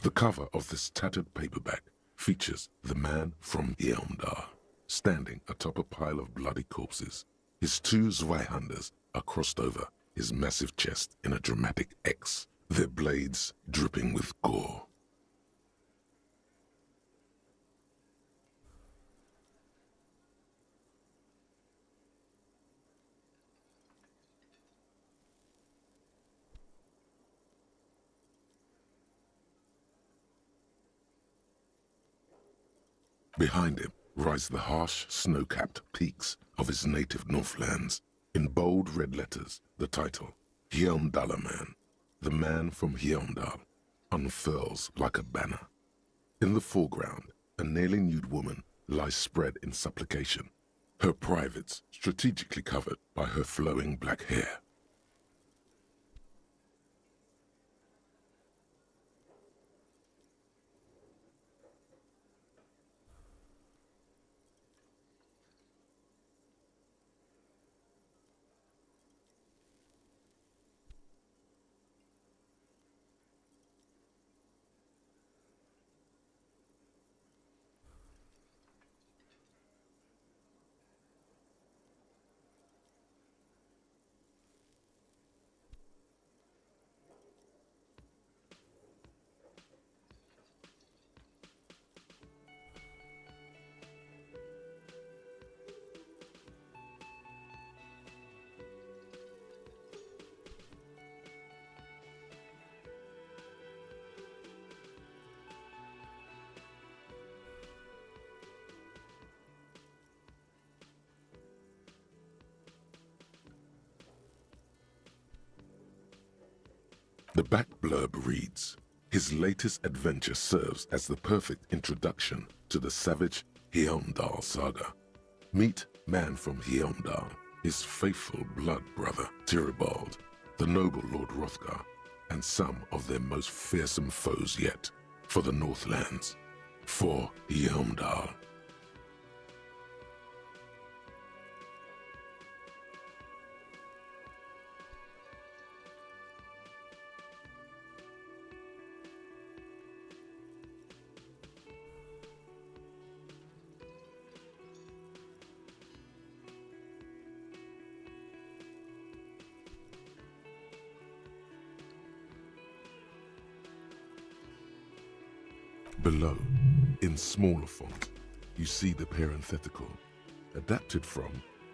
The cover of this tattered paperback features the man from Heimdall, standing atop a pile of bloody corpses. His two Zweihanders are crossed over his massive chest in a dramatic X, their blades dripping with gore. Behind him rise the harsh, snow-capped peaks of his native Northlands. In bold red letters, the title, Heimdaller Man, the man from Heimdall, unfurls like a banner. In the foreground, a nearly nude woman lies spread in supplication, her privates strategically covered by her flowing black hair. The back blurb reads, his latest adventure serves as the perfect introduction to the savage Heimdall saga. Meet man from Heimdall, his faithful blood brother Tyribald, the noble Lord Hrothgar, and some of their most fearsome foes yet, for the Northlands, for Heimdall. Below, in smaller font, you see the parenthetical, adapted from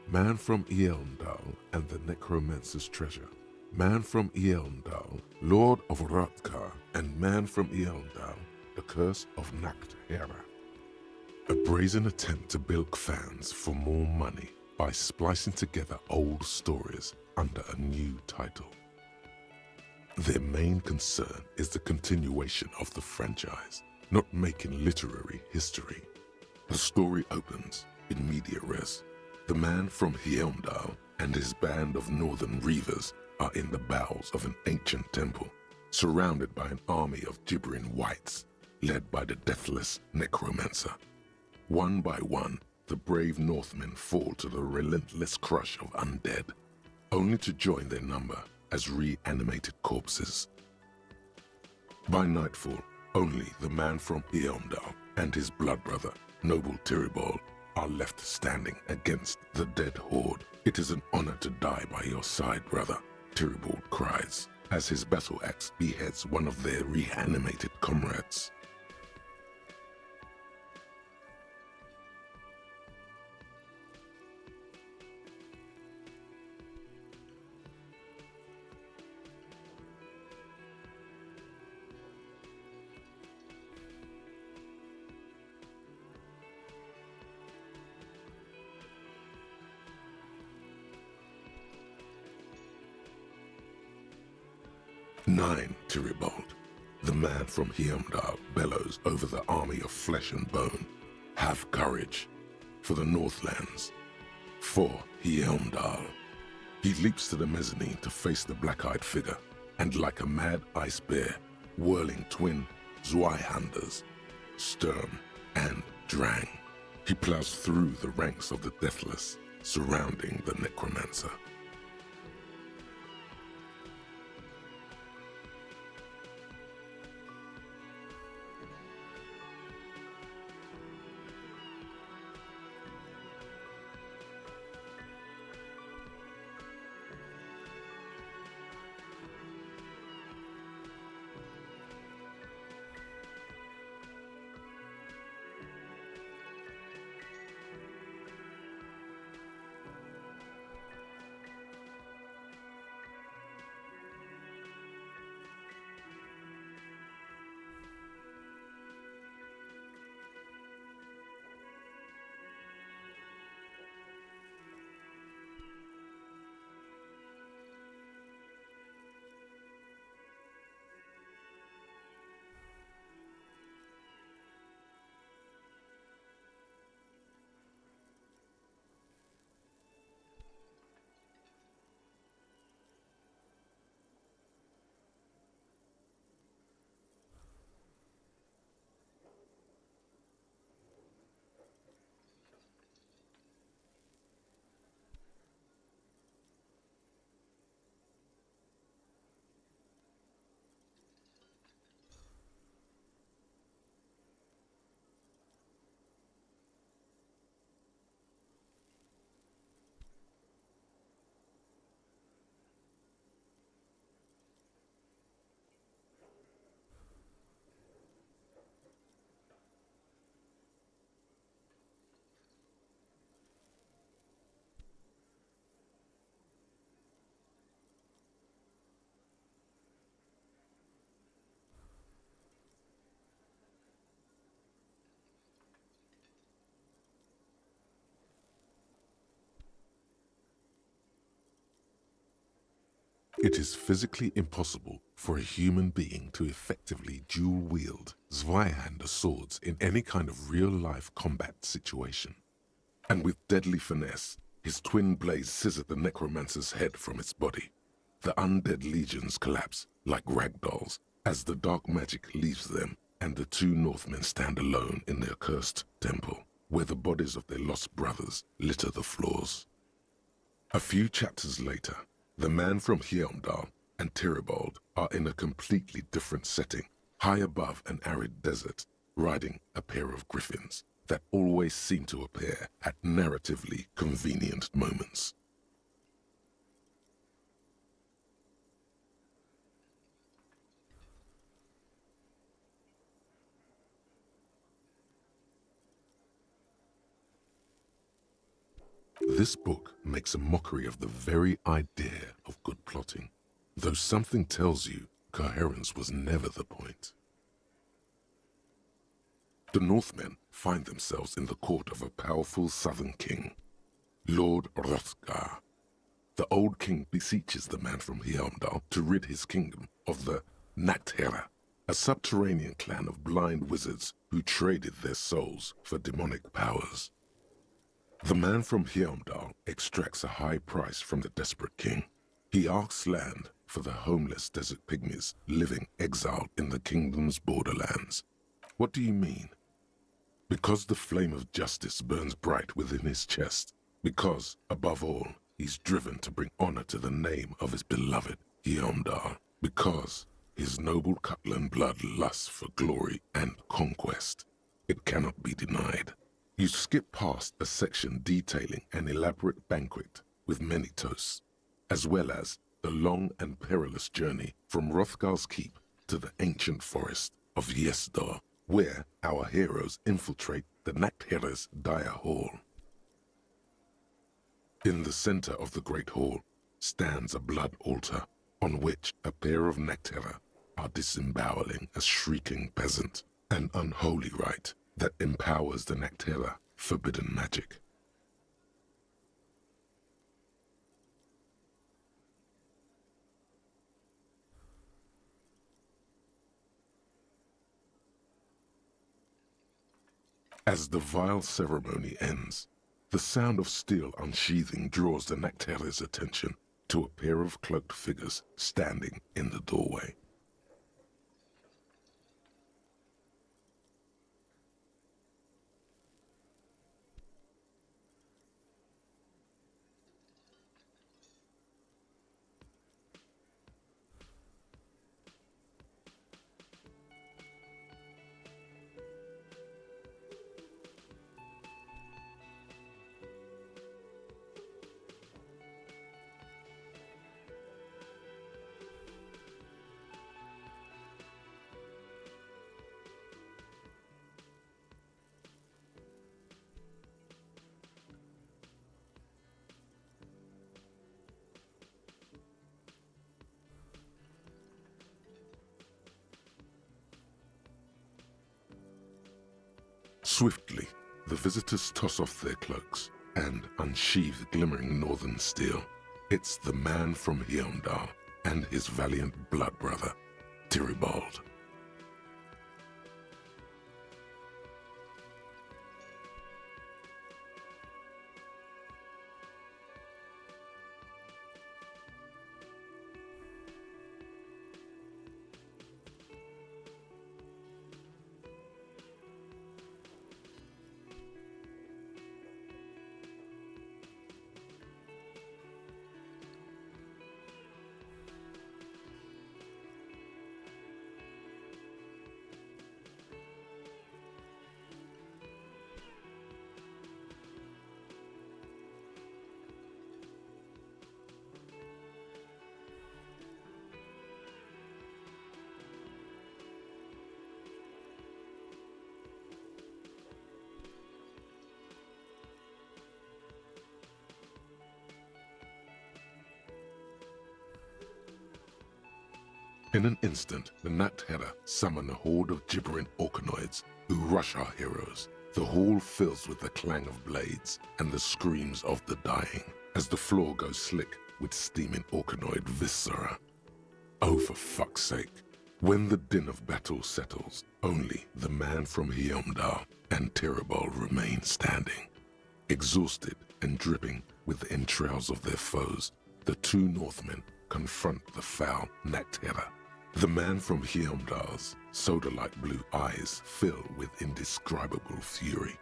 Man from Heimdall and the Necromancer's Treasure, Man from Heimdall, Lord of Hrothgar, and Man from Heimdall, The Curse of Nacht Hera. A brazen attempt to bilk fans for more money by splicing together old stories under a new title. Their main concern is the continuation of the franchise, not making literary history. The story opens in media res. The man from Heimdall and his band of northern reavers are in the bowels of an ancient temple, surrounded by an army of gibbering whites, led by the deathless necromancer. One by one, the brave Northmen fall to the relentless crush of undead, only to join their number as reanimated corpses. By nightfall, only the man from Heimdall and his blood brother, noble Tyribald, are left standing against the dead horde. It is an honor to die by your side, brother, Tyribald cries, as his battle axe beheads one of their reanimated comrades. "9, Tyribald," the man from Heimdall bellows over the army of flesh and bone. "Have courage, for the Northlands, for Heimdall." He leaps to the mezzanine to face the black-eyed figure, and like a mad ice bear, whirling twin Zweihanders, Sturm and Drang, he plows through the ranks of the deathless, surrounding the necromancer. It is physically impossible for a human being to effectively dual-wield Zweihander swords in any kind of real-life combat situation. And with deadly finesse, his twin blades scissor the necromancer's head from its body. The undead legions collapse like ragdolls as the dark magic leaves them, and the two Northmen stand alone in their cursed temple, where the bodies of their lost brothers litter the floors. A few chapters later, the man from Heimdall and Tyribald are in a completely different setting, high above an arid desert, riding a pair of griffins that always seem to appear at narratively convenient moments. This book makes a mockery of the very idea of good plotting, though something tells you coherence was never the point. The Northmen find themselves in the court of a powerful southern king, Lord Hrothgar. The old king beseeches the man from Heimdall to rid his kingdom of the Nachtherre, a subterranean clan of blind wizards who traded their souls for demonic powers. The man from Heimdall extracts a high price from the desperate king. He asks land for the homeless desert pygmies living exiled in the kingdom's borderlands. What do you mean? Because the flame of justice burns bright within his chest. Because, above all, he's driven to bring honor to the name of his beloved Heimdall. Because his noble Cutlan blood lusts for glory and conquest. It cannot be denied. You skip past a section detailing an elaborate banquet with many toasts, as well as the long and perilous journey from Hrothgar's keep to the ancient forest of Yesdar, where our heroes infiltrate the Nachtherre's dire hall. In the center of the great hall stands a blood altar on which a pair of Nachtherre are disemboweling a shrieking peasant, an unholy rite that empowers the Nachtherre forbidden magic. As the vile ceremony ends, the sound of steel unsheathing draws the Nachtherre's attention to a pair of cloaked figures standing in the doorway. Swiftly, the visitors toss off their cloaks and unsheathe glimmering northern steel. It's the man from Heimdall and his valiant blood brother, Tyribald. In an instant, the Nachtherre summon a horde of gibbering orcanoids who rush our heroes. The hall fills with the clang of blades and the screams of the dying. As the floor goes slick, with steaming orcanoid viscera. Oh, for fuck's sake. When the din of battle settles, only the man from Heimdall and Tirabol remain standing. Exhausted and dripping with the entrails of their foes, the two Northmen confront the foul Nactera. The man from Heimdall's soda-like blue eyes fill with indescribable fury.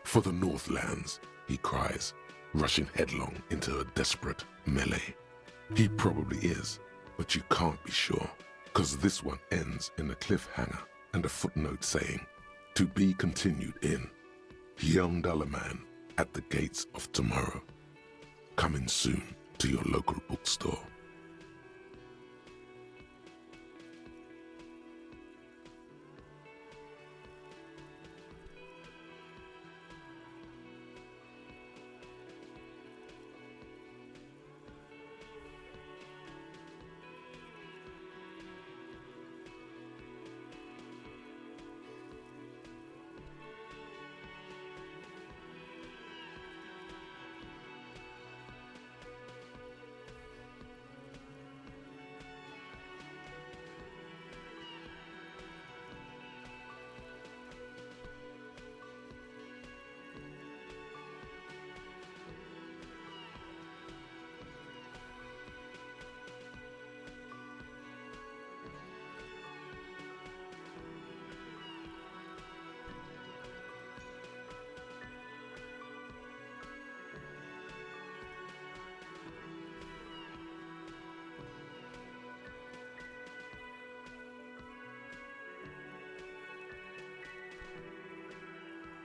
For the Northlands, he cries, rushing headlong into a desperate melee. He probably is, but you can't be sure, because this one ends in a cliffhanger and a footnote saying, to be continued in Heimdallaman at the Gates of Tomorrow. Coming soon to your local bookstore.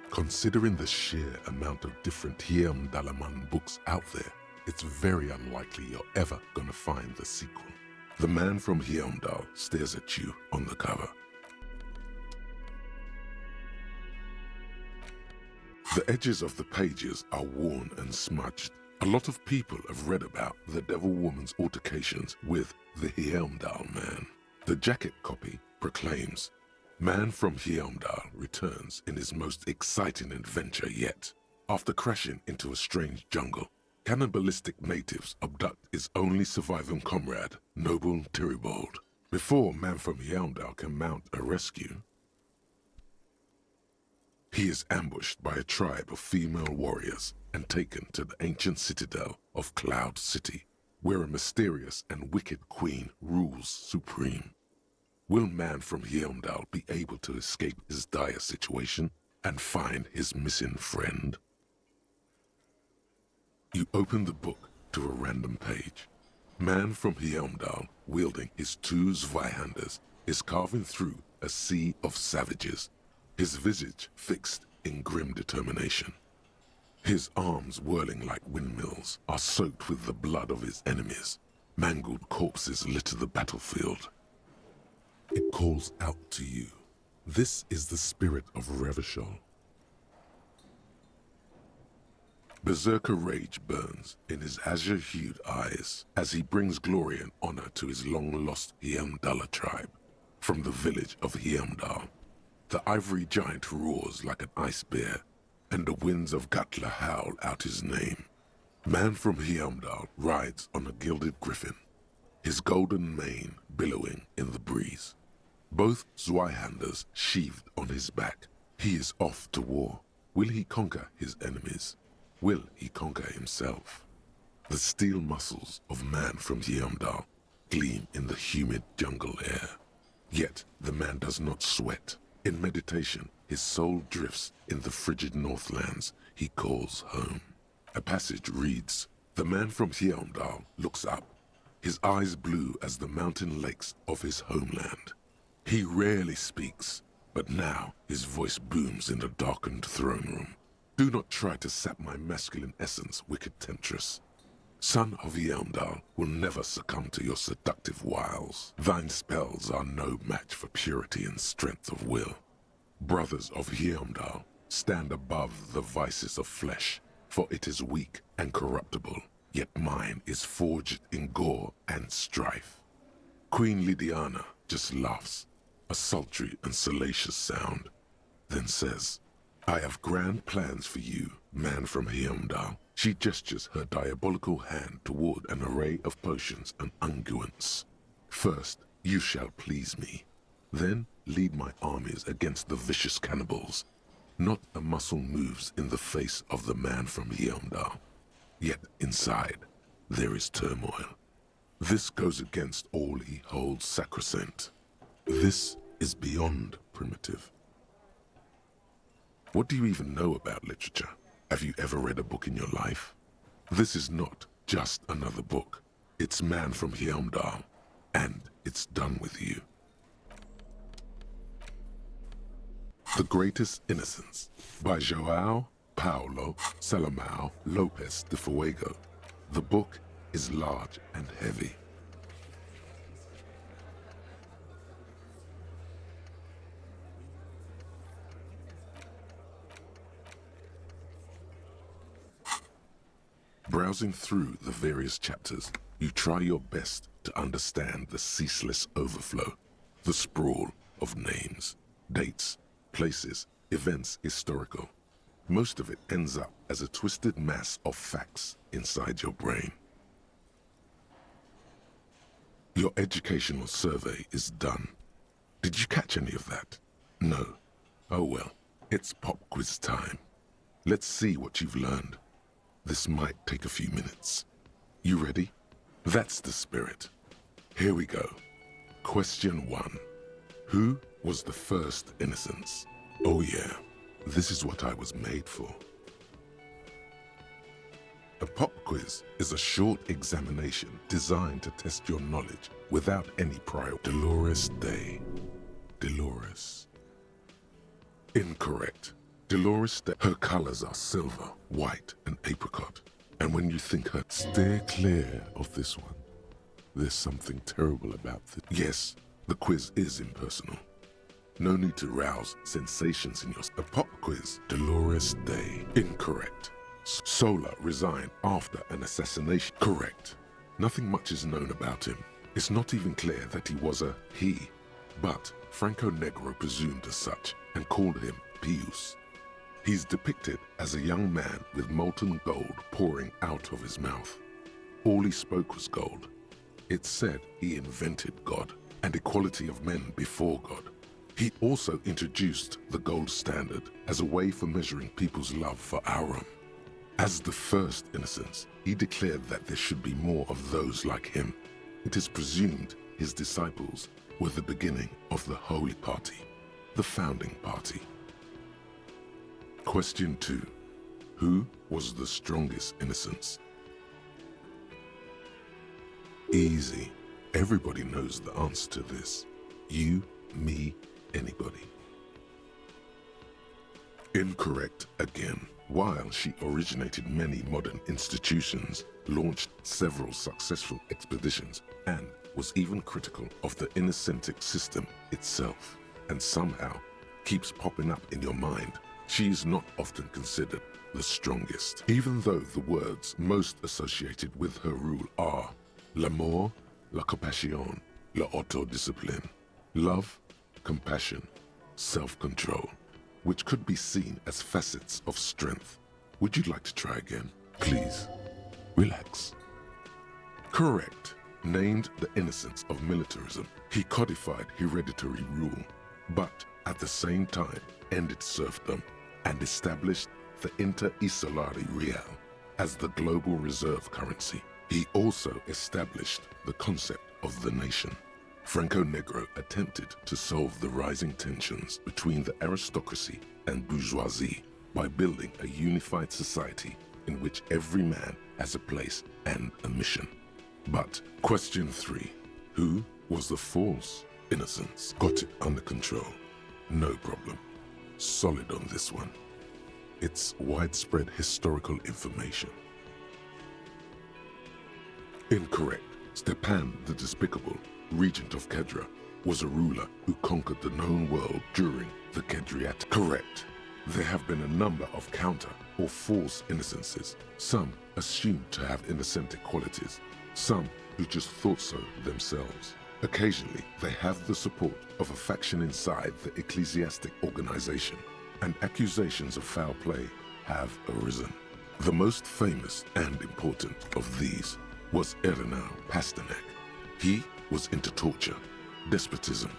Considering the sheer amount of different Heimdallaman books out there, it's very unlikely you're ever gonna find the sequel. The man from Heimdall stares at you on the cover. The edges of the pages are worn and smudged. A lot of people have read about the Devil Woman's altercations with the Heimdall man. The jacket copy proclaims, Man from Heimdall returns in his most exciting adventure yet. After crashing into a strange jungle, cannibalistic natives abduct his only surviving comrade, noble Tirabol. Before Man from Heimdall can mount a rescue, he is ambushed by a tribe of female warriors and taken to the ancient citadel of Cloud City, where a mysterious and wicked queen rules supreme. Will Man from Heimdall be able to escape his dire situation and find his missing friend? You open the book to a random page. Man from Heimdall, wielding his two Zweihanders, is carving through a sea of savages, his visage fixed in grim determination. His arms, whirling like windmills, are soaked with the blood of his enemies. Mangled corpses litter the battlefield. It calls out to you. This is the spirit of Revachol. Berserker rage burns in his azure-hued eyes as he brings glory and honor to his long-lost Heimdalla tribe. From the village of Heimdall, the ivory giant roars like an ice bear, and the winds of Gatla howl out his name. Man from Heimdall rides on a gilded griffin, his golden mane billowing in the breeze. Both Zweihanders sheathed on his back. He is off to war. Will he conquer his enemies? Will he conquer himself? The steel muscles of Man from Heimdall gleam in the humid jungle air. Yet the man does not sweat. In meditation, his soul drifts in the frigid northlands he calls home. A passage reads, The man from Heimdall looks up, his eyes blue as the mountain lakes of his homeland. He rarely speaks, but now his voice booms in the darkened throne room. Do not try to sap my masculine essence, wicked temptress. Son of Heimdall will never succumb to your seductive wiles. Thine spells are no match for purity and strength of will. Brothers of Heimdall, stand above the vices of flesh, for it is weak and corruptible, yet mine is forged in gore and strife. Queen Lydiana just laughs, a sultry and salacious sound, then says, I have grand plans for you, man from Heimdall. She gestures her diabolical hand toward an array of potions and unguents. First, you shall please me. Then lead my armies against the vicious cannibals. Not a muscle moves in the face of the man from Yeondal. Yet inside, there is turmoil. This goes against all he holds sacrosanct. This is beyond primitive. What do you even know about literature? Have you ever read a book in your life? This is not just another book. It's Man from Yeondal, and it's done with you. The Greatest Innocence by João Paulo Salomão Lopes de Fuego. The book is large and heavy. Browsing through the various chapters, you try your best to understand the ceaseless overflow, the sprawl of names, dates, places, events historical. Most of it ends up as a twisted mass of facts inside your brain. Your educational survey is done. Did you catch any of that? No. Oh well, it's pop quiz time. Let's see what you've learned. This might take a few minutes. You ready? That's the spirit. Here we go. Question 1. Who was the first innocence? Oh yeah, this is what I was made for. A pop quiz is a short examination designed to test your knowledge without any prior. Dolores Day. Dolores. Incorrect. Dolores Day. Her colors are silver, white, and apricot. And when you think her, steer clear of this one. There's something terrible about this. Yes, the quiz is impersonal. No need to rouse sensations in your... A pop quiz. Dolores Day. Incorrect. Sola resigned after an assassination. Correct. Nothing much is known about him. It's not even clear that he was a he, but Franco Negro presumed as such and called him Pius. He's depicted as a young man with molten gold pouring out of his mouth. All he spoke was gold. It's said he invented God and equality of men before God. He also introduced the gold standard as a way for measuring people's love for Aurum. As the first innocence, he declared that there should be more of those like him. It is presumed his disciples were the beginning of the Holy Party, the founding party. Question 2. Who was the strongest innocence? Easy. Everybody knows the answer to this. You, me, anybody. Incorrect again. While she originated many modern institutions, launched several successful expeditions, and was even critical of the Innocentic system itself, and somehow keeps popping up in your mind, she is not often considered the strongest, even though the words most associated with her rule are l'amour, la compassion, la autodiscipline, love, compassion, self-control, which could be seen as facets of strength. Would you like to try again? Please, relax. Correct. Named the innocence of militarism, he codified hereditary rule, but at the same time ended serfdom and established the Inter-Isolari Real as the global reserve currency. He also established the concept of the nation. Franco Negro attempted to solve the rising tensions between the aristocracy and bourgeoisie by building a unified society in which every man has a place and a mission. But question 3, who was the false innocence? Got it under control. No problem. Solid on this one. It's widespread historical information. Incorrect. Stepan the Despicable, regent of Kedra, was a ruler who conquered the known world during the Kedriat. Correct. There have been a number of counter or false innocences, some assumed to have innocentic qualities, some who just thought so themselves. Occasionally, they have the support of a faction inside the ecclesiastic organization, and accusations of foul play have arisen. The most famous and important of these was Ernest Pasternak. He was into torture, despotism,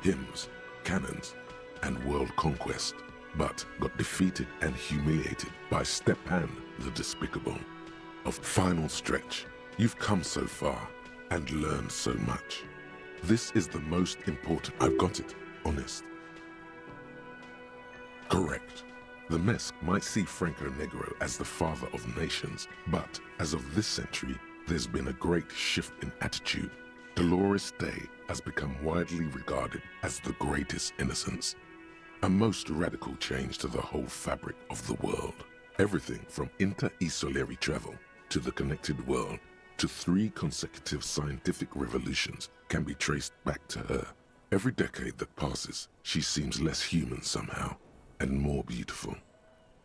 hymns, cannons, and world conquest, but got defeated and humiliated by Stepan the Despicable. Of final stretch, you've come so far and learned so much. This is the most important. I've got it, honest. Correct. The Mesk might see Franco Negro as the father of nations, but as of this century, there's been a great shift in attitude. Dolores Day has become widely regarded as the greatest innocence. A most radical change to the whole fabric of the world. Everything from inter-esolary travel to the connected world to 3 consecutive scientific revolutions can be traced back to her. Every decade that passes, she seems less human somehow and more beautiful.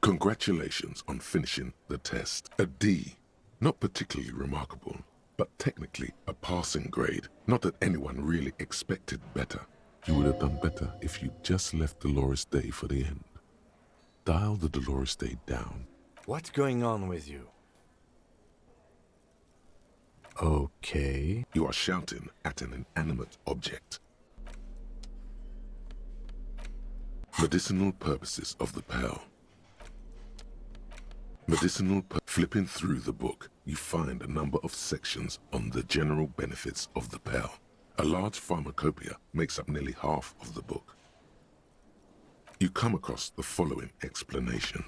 Congratulations on finishing the test. A D, not particularly remarkable, but technically a passing grade. Not that anyone really expected better. You would have done better if you just left Dolores Day for the end. Dial the Dolores Day down. What's going on with you? Okay. You are shouting at an inanimate object. Medicinal purposes of the pill. Flipping through the book, you find a number of sections on the general benefits of the pill. A large pharmacopoeia makes up nearly half of the book. You come across the following explanation.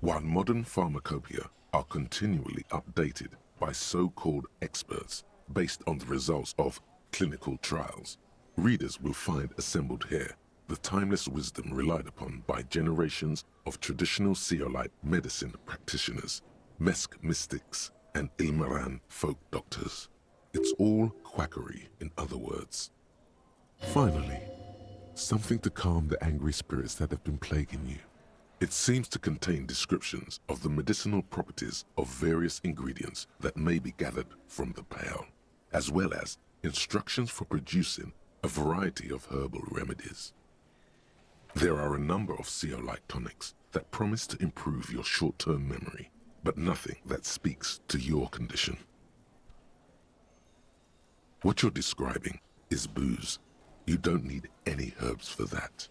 While modern pharmacopoeia are continually updated by so-called experts based on the results of clinical trials, readers will find assembled here the timeless wisdom relied upon by generations of traditional Seolite medicine practitioners, Mesk mystics, and Ilmaran folk doctors. It's all quackery, in other words. Finally, something to calm the angry spirits that have been plaguing you. It seems to contain descriptions of the medicinal properties of various ingredients that may be gathered from the pill, as well as instructions for producing a variety of herbal remedies. There are a number of Seolite tonics that promise to improve your short-term memory, but nothing that speaks to your condition. What you're describing is booze. You don't need any herbs for that.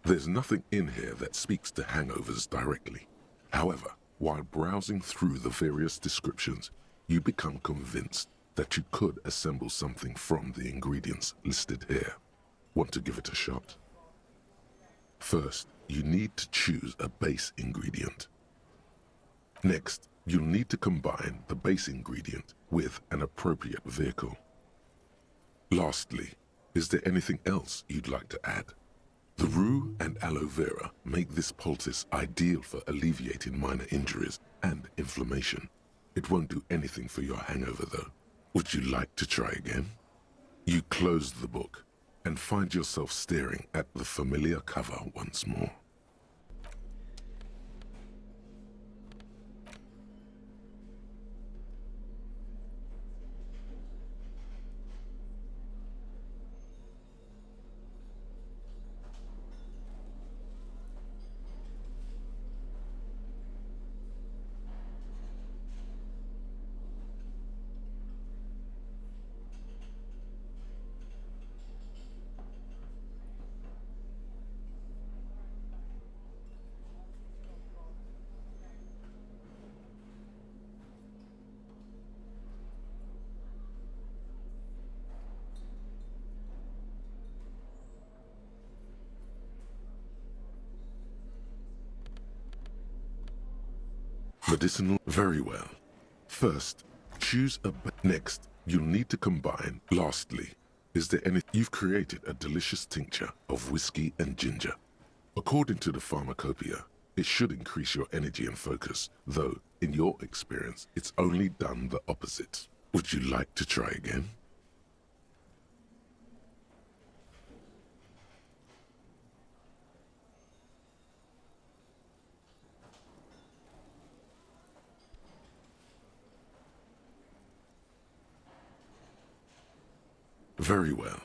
There's nothing in here that speaks to hangovers directly. However, while browsing through the various descriptions, you become convinced that you could assemble something from the ingredients listed here. Want to give it a shot? First, you need to choose a base ingredient. Next, you'll need to combine the base ingredient with an appropriate vehicle. Lastly, is there anything else you'd like to add? The rue and aloe vera make this poultice ideal for alleviating minor injuries and inflammation. It won't do anything for your hangover though. Would you like to try again? You close the book and find yourself staring at the familiar cover once more. Medicinal, very well. First, choose a next, you'll need to combine. Lastly, is there any? You've created a delicious tincture of whiskey and ginger. According to the pharmacopoeia, it should increase your energy and focus, though, in your experience, it's only done the opposite. Would you like to try again? Very well.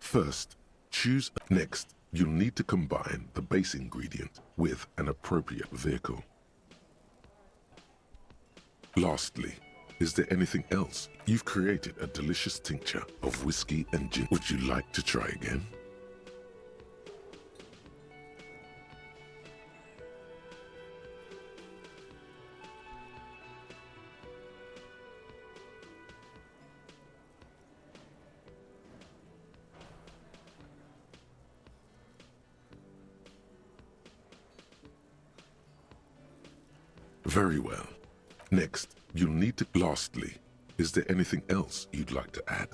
First, choose. Next, you'll need to combine the base ingredient with an appropriate vehicle. Lastly, is there anything else? You've created a delicious tincture of whiskey and gin. Would you like to try again? Very well. Next, you'll need to... Lastly, is there anything else you'd like to add?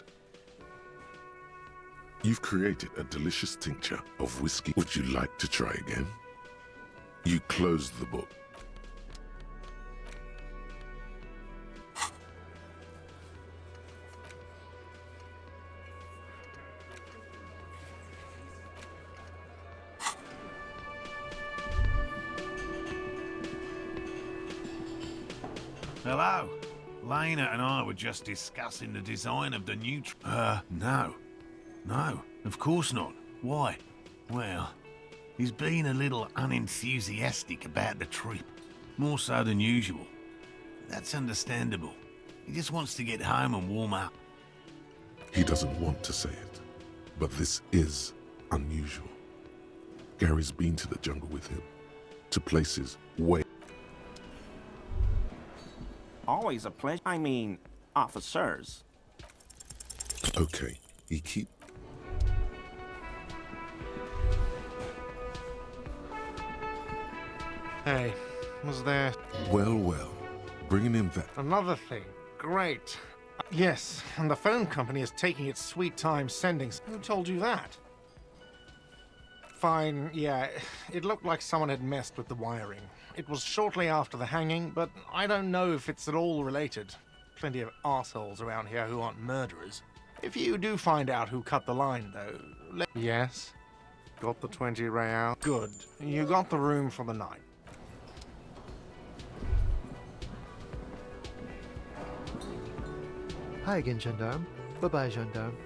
You've created a delicious tincture of whiskey. Would you like to try again? You close the book. Hello. Lena and I were just discussing the design of the new... No. No, of course not. Why? Well, he's been a little unenthusiastic about the trip. More so than usual. That's understandable. He just wants to get home and warm up. He doesn't want to say it, but this is unusual. Gary's been to the jungle with him, to places way... Always a pleasure. I mean, officers. Okay, he keep... Hey, was there Well, bringing him that... another thing? Great. Yes, and the phone company is taking its sweet time sending... Who told you that? Fine, yeah, it looked like someone had messed with the wiring. It was shortly after the hanging, but I don't know if it's at all related. Plenty of assholes around here who aren't murderers. If you do find out who cut the line, though... Yes? Got the 20 real? Good. You got the room for the night. Hi again, gendarme. Bye-bye, gendarme.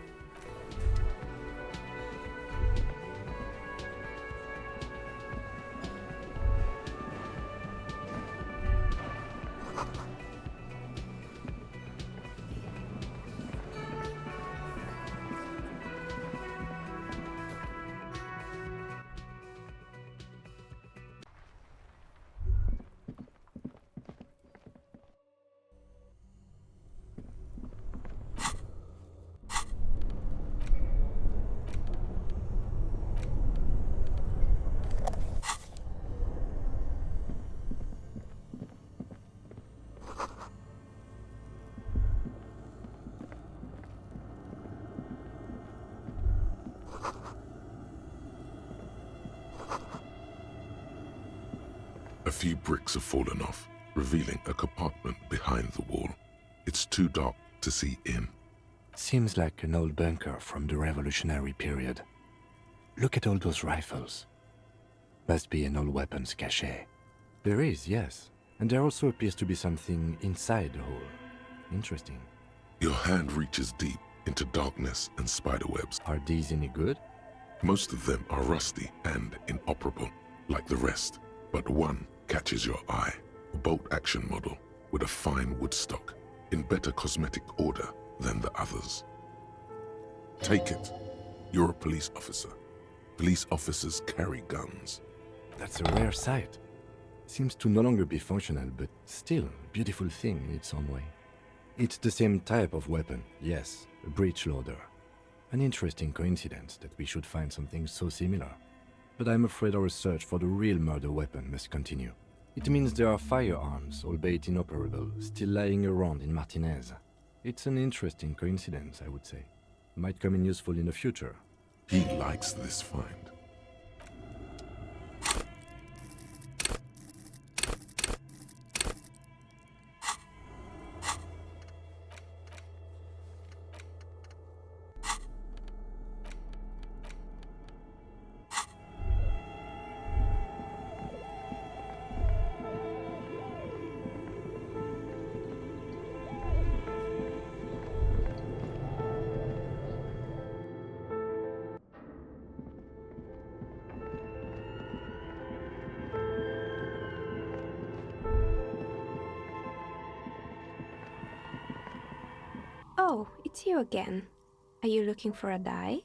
A few bricks have fallen off, revealing a compartment behind the wall. It's too dark to see in. Seems like an old bunker from the revolutionary period. Look at all those rifles. Must be an old weapons cache. There is, yes. And there also appears to be something inside the hole. Interesting. Your hand reaches deep into darkness and spiderwebs. Are these any good? Most of them are rusty and inoperable, like the rest. But one catches your eye. A bolt-action model with a fine wood stock, in better cosmetic order than the others. Take it. You're a police officer. Police officers carry guns. That's a rare sight. Seems to no longer be functional, but still a beautiful thing in its own way. It's the same type of weapon, yes, a breech loader. An interesting coincidence that we should find something so similar. But I'm afraid our search for the real murder weapon must continue. It means there are firearms, albeit inoperable, still lying around in Martinez. It's an interesting coincidence, I would say. Might come in useful in the future. He likes this find. Oh, it's you again. Are you looking for a die?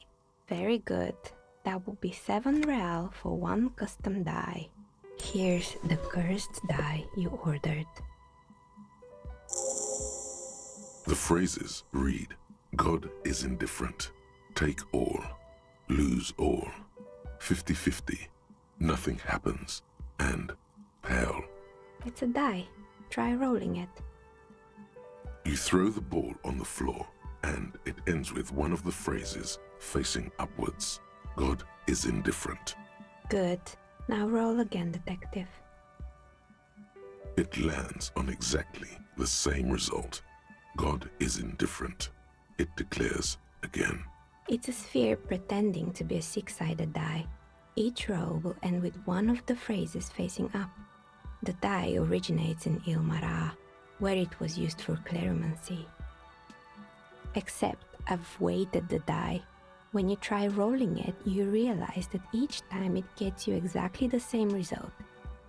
Very good. That will be 7 real for 1 custom die. Here's the cursed die you ordered. The phrases read, God is indifferent. Take all. Lose all. 50-50. Nothing happens. And pale. It's a die. Try rolling it. You throw the ball on the floor, and it ends with one of the phrases facing upwards. God is indifferent. Good. Now roll again, detective. It lands on exactly the same result. God is indifferent. It declares again. It's a sphere pretending to be a 6-sided die. Each row will end with one of the phrases facing up. The die originates in Ilmara, where it was used for cleromancy. Except I've weighted the die. When you try rolling it, you realize that each time it gets you exactly the same result.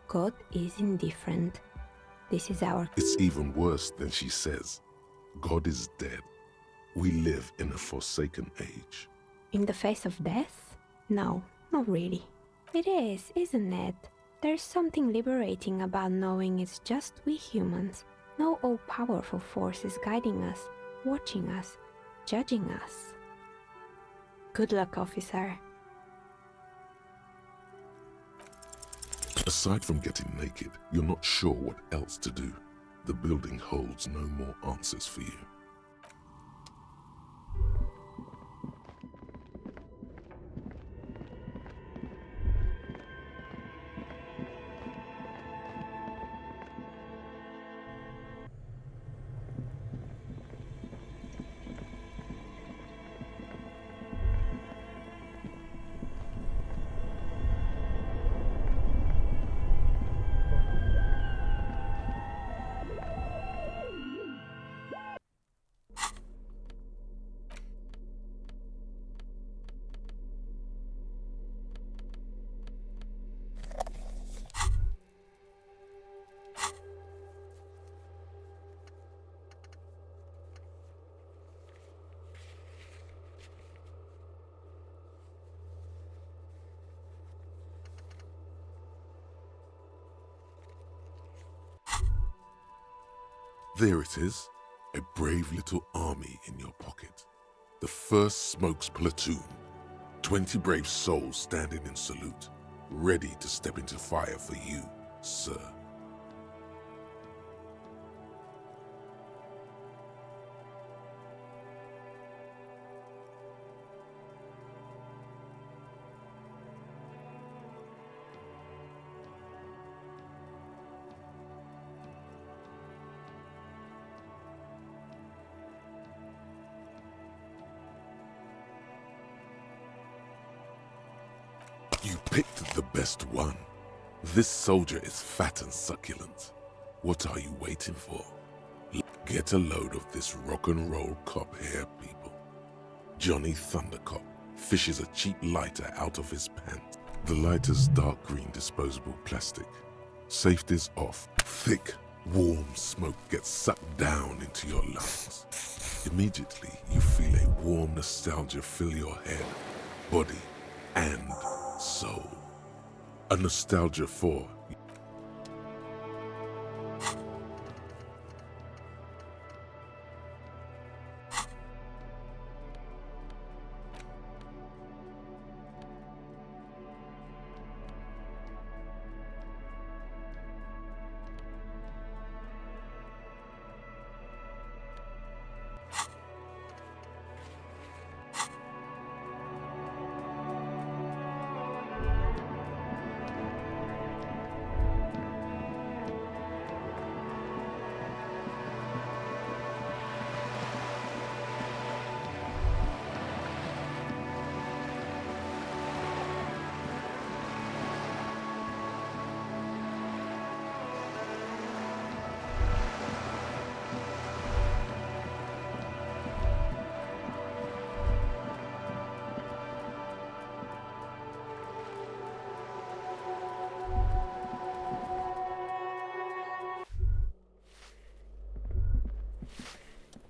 God is indifferent. This is our... It's even worse than she says. God is dead. We live in a forsaken age. In the face of death? No, not really. It is, isn't it? There's something liberating about knowing it's just we humans. No all-powerful force is guiding us, watching us, judging us. Good luck, officer. Aside from getting naked, you're not sure what else to do. The building holds no more answers for you. There it is, a brave little army in your pocket. The 1st Smokes Platoon. 20 brave souls standing in salute, ready to step into fire for you, sir. You picked the best one. This soldier is fat and succulent. What are you waiting for? Get a load of this rock and roll cop here, people. Johnny Thundercop fishes a cheap lighter out of his pants. The lighter's dark green disposable plastic. Safety's off. Thick, warm smoke gets sucked down into your lungs. Immediately, you feel a warm nostalgia fill your head, body, and soul. A nostalgia for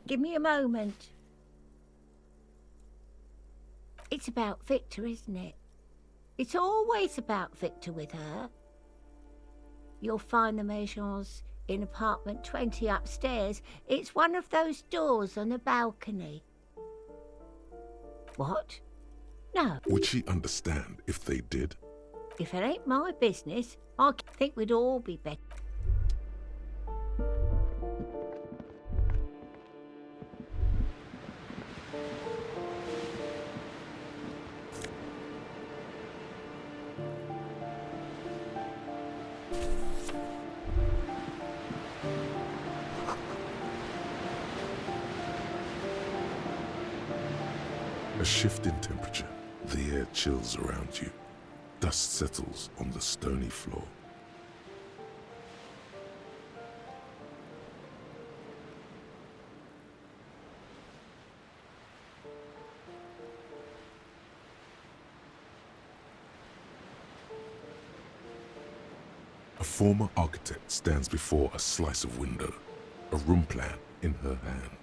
Give me a moment. It's about Victor, isn't it? It's always about Victor with her. You'll find the Maisons in apartment 20 upstairs. It's one of those doors on the balcony. What? No. Would she understand if they did? If it ain't my business, I think we'd all be better. A shift in temperature. The air chills around you. Dust settles on the stony floor. A former architect stands before a slice of window, a room plan in her hand.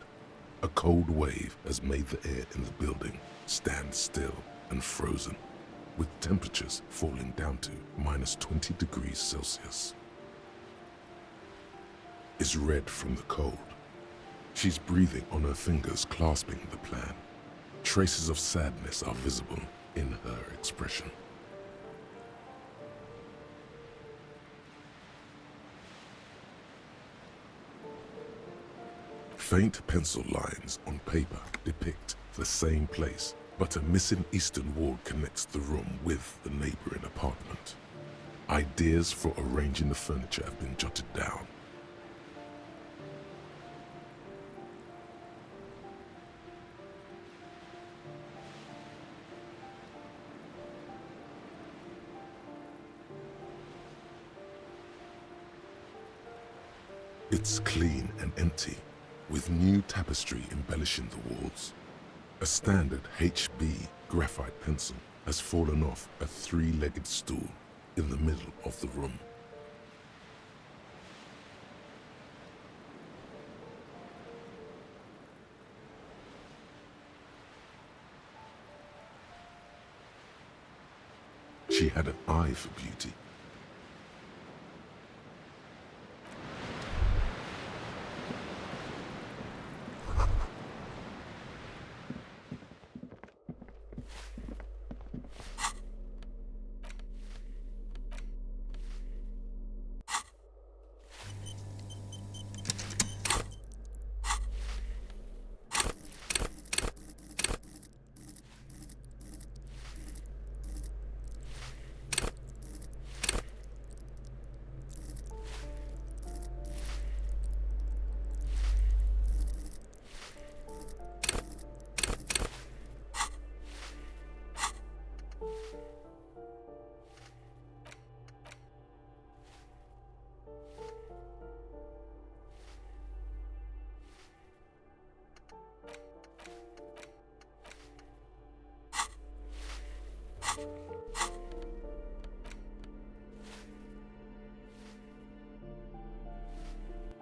A cold wave has made the air in the building stand still and frozen, with temperatures falling down to -20 degrees Celsius. Is red from the cold. She's breathing on her fingers, clasping the plan. Traces of sadness are visible in her expression. Faint pencil lines on paper depict the same place, but a missing eastern wall connects the room with the neighboring apartment. Ideas for arranging the furniture have been jotted down. It's clean and empty, with new tapestry embellishing the walls. A standard HB graphite pencil has fallen off a three-legged stool in the middle of the room. She had an eye for beauty.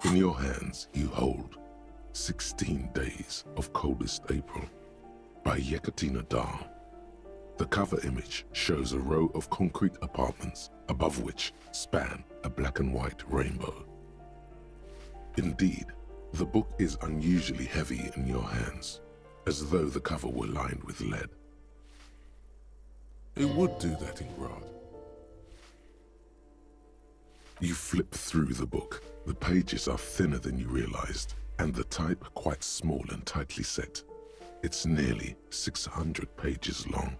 In your hands, you hold 16 Days of Coldest April by Yekaterina Dahl. The cover image shows a row of concrete apartments above which span a black and white rainbow. Indeed, the book is unusually heavy in your hands, as though the cover were lined with lead. It would do that in Grad. You flip through the book. The pages are thinner than you realized, and the type quite small and tightly set. It's nearly 600 pages long.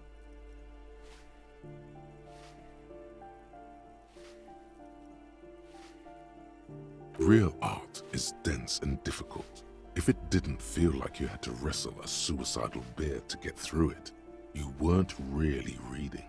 Real art is dense and difficult. If it didn't feel like you had to wrestle a suicidal bear to get through it, you weren't really reading.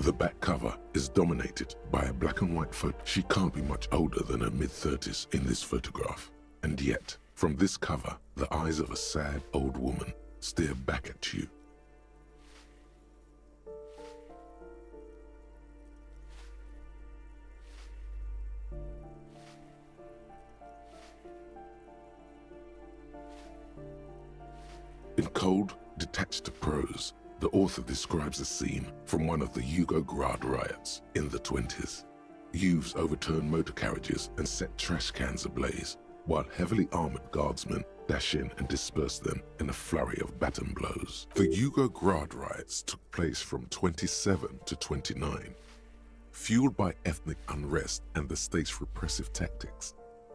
The back cover is dominated by a black and white photo. She can't be much older than her mid-30s in this photograph. And yet, from this cover, the eyes of a sad old woman stare back at you. In cold, detached prose, the author describes a scene from one of the Yugoslavia riots in the 20s. Youths overturned motor carriages and set trash cans ablaze, while heavily armored guardsmen dash in and disperse them in a flurry of baton blows. The Yugoslavia riots took place from 27 to 29. Fueled by ethnic unrest and the state's repressive tactics,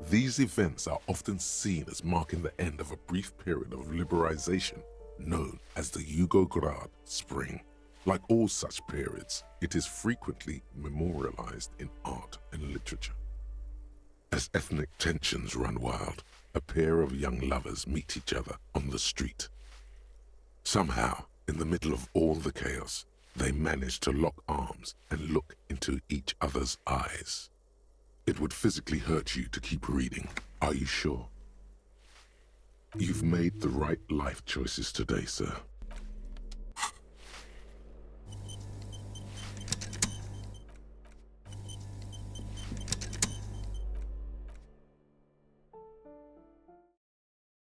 these events are often seen as marking the end of a brief period of liberalization known as the Yugoslavia Spring. Like all such periods, it is frequently memorialized in art and literature. As ethnic tensions run wild, a pair of young lovers meet each other on the street. Somehow, in the middle of all the chaos, they manage to lock arms and look into each other's eyes. It would physically hurt you to keep reading. Are you sure? You've made the right life choices today, sir.